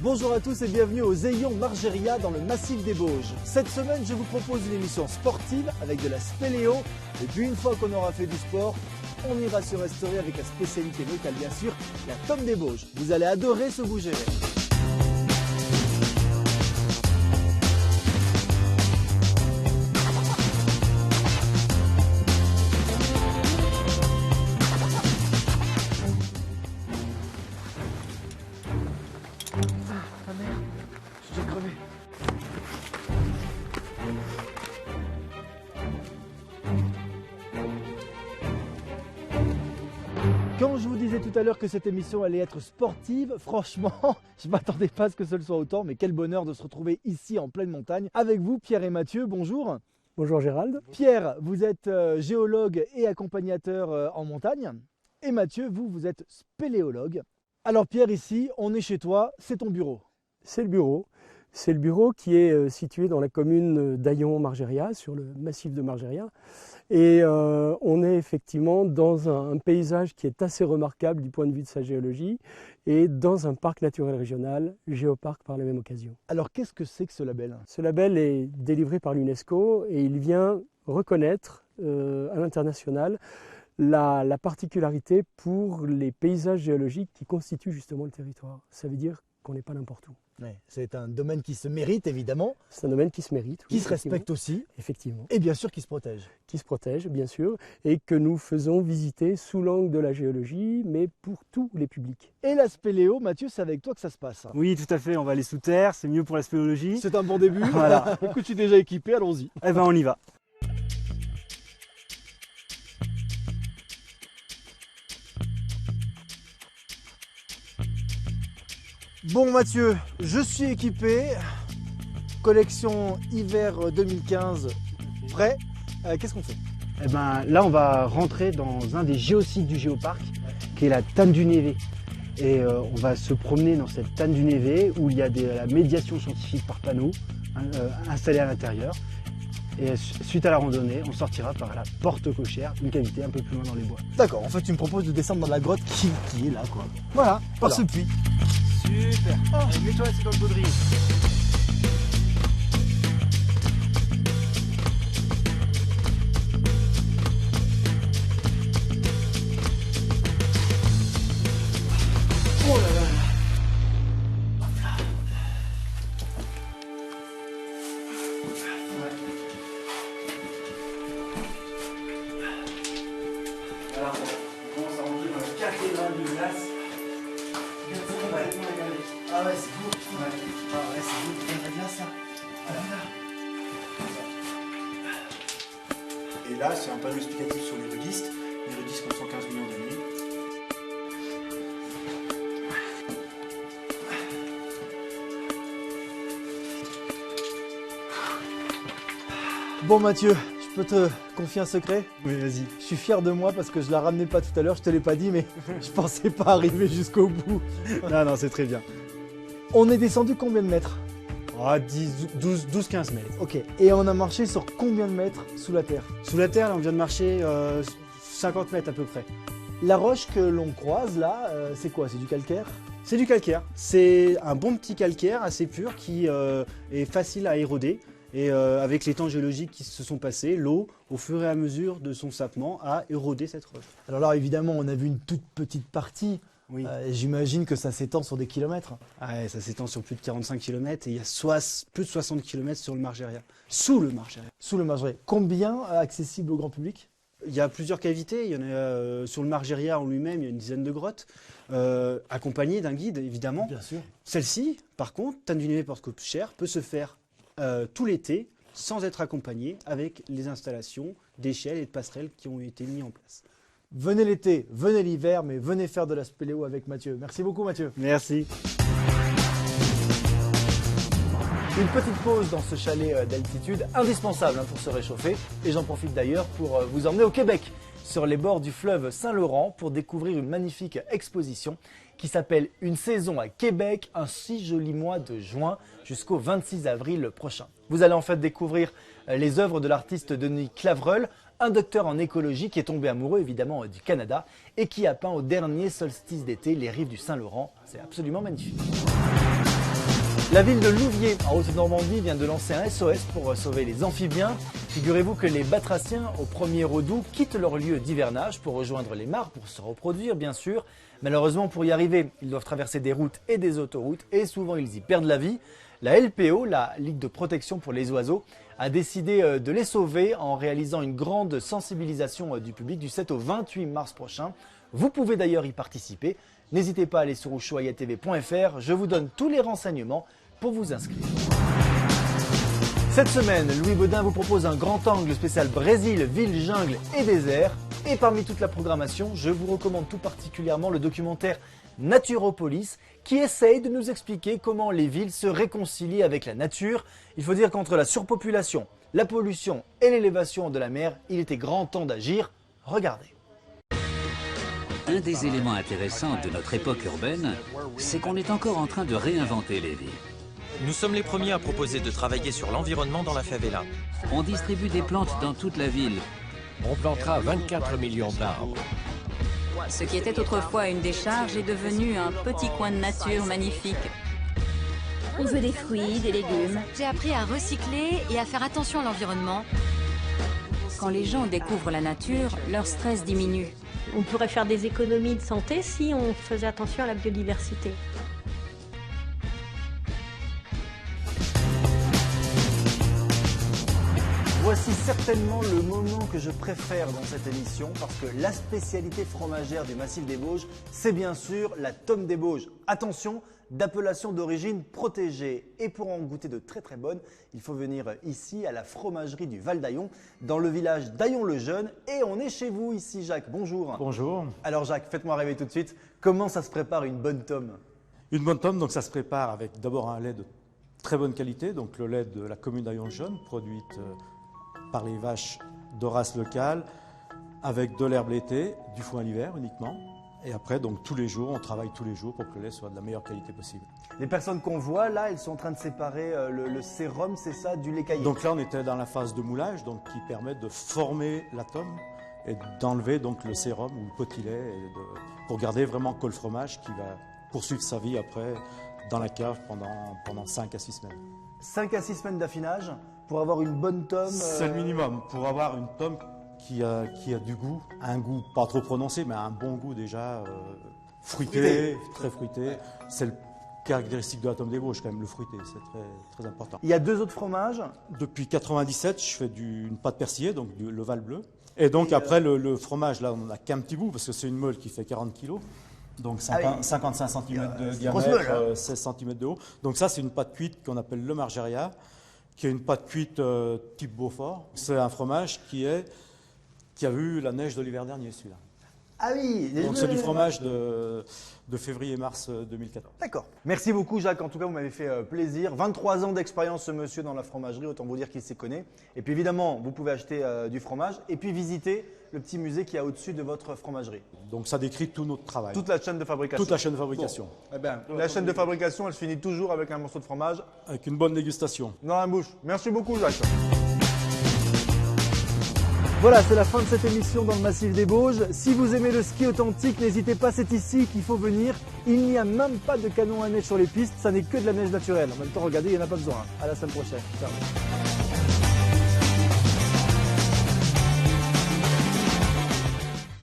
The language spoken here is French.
Bonjour à tous et bienvenue aux Ayons Margeria dans le massif des Bauges. Cette semaine, je vous propose une émission sportive avec de la spéléo. Et puis une fois qu'on aura fait du sport, on ira se restaurer avec la spécialité locale bien sûr, la tome des Bauges. Vous allez adorer ce goût géré. Ah merde, j'ai crevé. Quand je vous disais tout à l'heure que cette émission allait être sportive, franchement, je ne m'attendais pas à ce que ce soit autant, mais quel bonheur de se retrouver ici en pleine montagne avec vous, Pierre et Mathieu. Bonjour. Bonjour Gérald. Pierre, vous êtes géologue et accompagnateur en montagne. Et Mathieu, vous êtes spéléologue. Alors Pierre, ici, on est chez toi, c'est ton bureau. C'est le bureau. C'est le bureau qui est situé dans la commune d'Ayons-Margeria, sur le massif de Margeria. Et on est effectivement dans un paysage qui est assez remarquable du point de vue de sa géologie et dans un parc naturel régional, Géoparc par la même occasion. Alors qu'est-ce que c'est que ce label? Ce label est délivré par l'UNESCO et il vient reconnaître à l'international la particularité pour les paysages géologiques qui constituent justement le territoire. Ça veut dire qu'on n'est pas n'importe où. Ouais, c'est un domaine qui se mérite évidemment. C'est un domaine qui se mérite. Qui se respecte aussi. Effectivement. Et bien sûr qui se protège. Qui se protège, bien sûr, et que nous faisons visiter sous l'angle de la géologie, mais pour tous les publics. Et la spéléo, Mathieu, c'est avec toi que ça se passe. Oui, tout à fait, on va aller sous terre, c'est mieux pour la spéléologie. C'est un bon début. Voilà. Écoute, je suis déjà équipé, allons-y. Eh ben on y va. Bon Mathieu, je suis équipé. Collection hiver 2015 prêt. Qu'est-ce qu'on fait? Eh ben là on va rentrer dans un des géosites du Géoparc, qui est la Tanne du Névé. Et on va se promener dans cette Tanne du Névé où il y a la médiation scientifique par panneau installée à l'intérieur. Et suite à la randonnée, on sortira par la porte cochère, une cavité un peu plus loin dans les bois. D'accord, en fait tu me proposes de descendre dans la grotte qui est là quoi. Voilà, Par ce puits. Super. Allez, mets-toi assis dans le baudrier. Oh là là. Alors, on commence à rentrer dans la cathédrale de glace. Ah ouais, c'est beau. Ah ouais, c'est beau. J'aimerais bien ça. Ah là. Et là, c'est un panneau explicatif sur les rudistes. Les rudistes ont 115 millions d'années. Bon Mathieu, je peux te confier un secret? Oui, vas-y. Je suis fier de moi parce que je la ramenais pas tout à l'heure, je te l'ai pas dit, mais je pensais pas arriver jusqu'au bout. Non, c'est très bien. On est descendu combien de mètres? 12-15 mètres. Ok, et on a marché sur combien de mètres sous la terre? Sous la terre, là, on vient de marcher 50 mètres à peu près. La roche que l'on croise là, c'est quoi? C'est du calcaire? C'est du calcaire. C'est un bon petit calcaire assez pur qui est facile à éroder. Et avec les temps géologiques qui se sont passés, l'eau, au fur et à mesure de son sapement, a érodé cette roche. Alors là, évidemment, on a vu une toute petite partie. Oui. J'imagine que ça s'étend sur des kilomètres. Ah ouais, ça s'étend sur plus de 45 km et il y a plus de 60 km sur le Margeria, sous le Margeria. Sous le Margeria. Combien accessible au grand public? Il y a plusieurs cavités, il y en a sur le Margeria en lui-même, il y a une dizaine de grottes, accompagnées d'un guide évidemment. Bien sûr. Celle-ci, par contre, Tanne du Névé Porte Cochère, peut se faire tout l'été sans être accompagnée avec les installations d'échelles et de passerelles qui ont été mises en place. Venez l'été, venez l'hiver, mais venez faire de la spéléo avec Mathieu. Merci beaucoup Mathieu. Merci. Une petite pause dans ce chalet d'altitude, indispensable pour se réchauffer. Et j'en profite d'ailleurs pour vous emmener au Québec, sur les bords du fleuve Saint-Laurent, pour découvrir une magnifique exposition qui s'appelle Une saison à Québec, un si joli mois de juin jusqu'au 26 avril prochain. Vous allez en fait découvrir les œuvres de l'artiste Denis Clavreul, un docteur en écologie qui est tombé amoureux évidemment du Canada et qui a peint au dernier solstice d'été les rives du Saint-Laurent. C'est absolument magnifique. La ville de Louviers, en Haute-Normandie, vient de lancer un SOS pour sauver les amphibiens. Figurez-vous que les batraciens, au 1er août, quittent leur lieu d'hivernage pour rejoindre les mares, pour se reproduire bien sûr. Malheureusement, pour y arriver, ils doivent traverser des routes et des autoroutes et souvent ils y perdent la vie. La LPO, la Ligue de protection pour les oiseaux, a décidé de les sauver en réalisant une grande sensibilisation du public du 7 au 28 mars prochain. Vous pouvez d'ailleurs y participer. N'hésitez pas à aller sur ushuaiatv.fr, je vous donne tous les renseignements pour vous inscrire. Cette semaine, Louis Baudin vous propose un grand angle spécial Brésil, ville, jungle et désert. Et parmi toute la programmation, je vous recommande tout particulièrement le documentaire Naturopolis qui essaye de nous expliquer comment les villes se réconcilient avec la nature. Il faut dire qu'entre la surpopulation, la pollution et l'élévation de la mer, il était grand temps d'agir. Regardez. Un des éléments intéressants de notre époque urbaine, c'est qu'on est encore en train de réinventer les villes. Nous sommes les premiers à proposer de travailler sur l'environnement dans la favela. On distribue des plantes dans toute la ville. On plantera 24 millions d'arbres. Ce qui était autrefois une décharge est devenu un petit coin de nature magnifique. On veut des fruits, des légumes. J'ai appris à recycler et à faire attention à l'environnement. Quand les gens découvrent la nature, leur stress diminue. On pourrait faire des économies de santé si on faisait attention à la biodiversité. Voici certainement le moment que je préfère dans cette émission parce que la spécialité fromagère du Massif des Bauges, c'est bien sûr la tome des Bauges. Attention, d'appellation d'origine protégée. Et pour en goûter de très très bonnes, il faut venir ici à la fromagerie du Val d'Aillon, dans le village d'Aillon-le-Jeune. Et on est chez vous ici, Jacques. Bonjour. Bonjour. Alors Jacques, faites-moi rêver tout de suite. Comment ça se prépare une bonne tome? Une bonne tome, donc ça se prépare avec d'abord un lait de très bonne qualité, donc le lait de la commune d'Aillon-le-Jeune, produite par les vaches de race locale, avec de l'herbe l'été, du foin l'hiver uniquement. Et après, donc tous les jours, on travaille tous les jours pour que le lait soit de la meilleure qualité possible. Les personnes qu'on voit là, elles sont en train de séparer le sérum, c'est ça, du lait caillé. Donc là, on était dans la phase de moulage, donc qui permet de former la tome et d'enlever donc le sérum ou le potilet pour garder vraiment que le fromage qui va poursuivre sa vie après dans la cave pendant 5 à 6 semaines. 5 à 6 semaines d'affinage pour avoir une bonne tome. C'est le minimum pour avoir une tome qui a du goût, un goût pas trop prononcé, mais un bon goût déjà fruité, très fruité. C'est le caractéristique de la tome des Bauges quand même, le fruité, c'est très, très important. Il y a 2 autres fromages. Depuis 97, je fais une pâte persillée, donc le Val bleu. Et donc après le fromage, là on n'a qu'un petit bout parce que c'est une meule qui fait 40 kg. Donc 55 cm de diamètre, 16 cm de haut. Donc ça c'est une pâte cuite qu'on appelle le Margeria, qui est une pâte cuite type Beaufort. C'est un fromage qui a vu la neige de l'hiver dernier, celui-là. Ah oui. Donc c'est du fromage de février-mars 2014. D'accord. Merci beaucoup Jacques, en tout cas vous m'avez fait plaisir. 23 ans d'expérience ce monsieur dans la fromagerie, autant vous dire qu'il s'y connaît. Et puis évidemment, vous pouvez acheter du fromage et puis visiter le petit musée qui est au-dessus de votre fromagerie. Donc ça décrit tout notre travail. Toute la chaîne de fabrication. Toute la chaîne de fabrication. Bon. Eh bien, la chaîne de fabrication, elle se finit toujours avec un morceau de fromage. Avec une bonne dégustation. Dans la bouche. Merci beaucoup Jacques. Voilà, c'est la fin de cette émission dans le Massif des Bauges. Si vous aimez le ski authentique, n'hésitez pas, c'est ici qu'il faut venir. Il n'y a même pas de canon à neige sur les pistes, ça n'est que de la neige naturelle. En même temps, regardez, il n'y en a pas besoin. À la semaine prochaine. Ciao.